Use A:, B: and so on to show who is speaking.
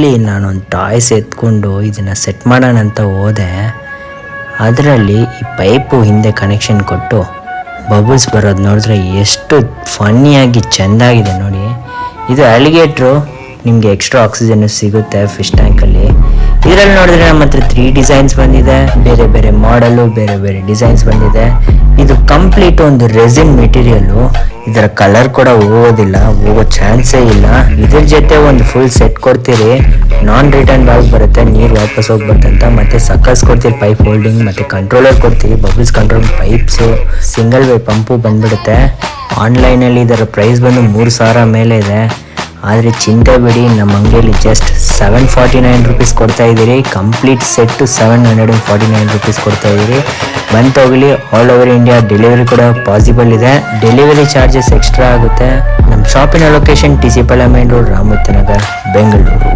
A: ಇಲ್ಲಿ ನಾನೊಂದು ಟಾಯ್ಸ್ ಎತ್ಕೊಂಡು ಇದನ್ನು ಸೆಟ್ ಮಾಡೋಣ ಅಂತ ಹೋದೆ. ಅದರಲ್ಲಿ ಈ ಪೈಪು ಹಿಂದೆ ಕನೆಕ್ಷನ್ ಕೊಟ್ಟು ಬಬಲ್ಸ್ ಬರೋದು ನೋಡಿದ್ರೆ ಎಷ್ಟು ಫನ್ನಿಯಾಗಿ ಚೆಂದಾಗಿದೆ ನೋಡಿ. ಇದು ಅಲಿಗೇಟ್ರು, ನಿಮಗೆ ಎಕ್ಸ್ಟ್ರಾ ಆಕ್ಸಿಜನ್ ಸಿಗುತ್ತೆ ಫಿಶ್ ಟ್ಯಾಂಕಲ್ಲಿ. ಇದರಲ್ಲಿ ನೋಡಿದ್ರೆ ನಮ್ಮ ಹತ್ರ 3 ಡಿಸೈನ್ಸ್ ಬಂದಿದೆ, ಬೇರೆ ಬೇರೆ ಮಾಡಲು, ಬೇರೆ ಬೇರೆ ಡಿಸೈನ್ಸ್ ಬಂದಿದೆ. ಇದು ಕಂಪ್ಲೀಟ್ ಒಂದು ರೆಸಿನ್ ಮೆಟೀರಿಯಲ್ಲು. ಇದರ ಕಲರ್ ಕೂಡ ಹೋಗೋ ಚಾನ್ಸೇ ಇಲ್ಲ. ಇದ್ರ ಜೊತೆ ಒಂದು ಫುಲ್ ಸೆಟ್ ಕೊಡ್ತೀರಿ, ನಾನ್ ರಿಟರ್ನ್ ಬ್ಯಾಗ್ ಬರುತ್ತೆ, ನೀರು ವಾಪಸ್ ಹೋಗ್ಬರ್ತಂತ. ಮತ್ತೆ ಸಕ್ಕಸ್ ಕೊಡ್ತೀರಿ, ಪೈಪ್ ಹೋಲ್ಡಿಂಗ್, ಮತ್ತೆ ಕಂಟ್ರೋಲರ್ ಕೊಡ್ತೀವಿ, bubbles control pipes, single way pump ಬಂದ್ಬಿಡುತ್ತೆ. ಆನ್ಲೈನಲ್ಲಿ ಇದರ ಪ್ರೈಸ್ ಬಂದು 3,000 ಮೇಲೆ ಇದೆ. ಆದರೆ ಚಿಂತೆ ಬಿಡಿ, ನಮ್ಮ ಅಂಗಡಿಯಲ್ಲಿ ಜಸ್ಟ್ 749 ರುಪೀಸ್ ಕೊಡ್ತಾ ಇದ್ದೀರಿ. ಕಂಪ್ಲೀಟ್ ಸೆಟ್ಟು 749 ರುಪೀಸ್ ಕೊಡ್ತಾ ಇದ್ದೀರಿ. ಬಂದು ತಗೊಳ್ಳಿ. ಆಲ್ ಓವರ್ ಇಂಡಿಯಾ ಡೆಲಿವರಿ ಕೂಡ ಪಾಸಿಬಲ್ ಇದೆ. ಡೆಲಿವರಿ ಚಾರ್ಜಸ್ ಎಕ್ಸ್ಟ್ರಾ ಆಗುತ್ತೆ. ನಮ್ಮ ಶಾಪಿನ ಲೊಕೇಶನ್ TC ಪಾಳ್ಯ ಮೇನ್ ರೋಡ್, ರಾಮಮೂರ್ತಿ ನಗರ್, ಬೆಂಗಳೂರು.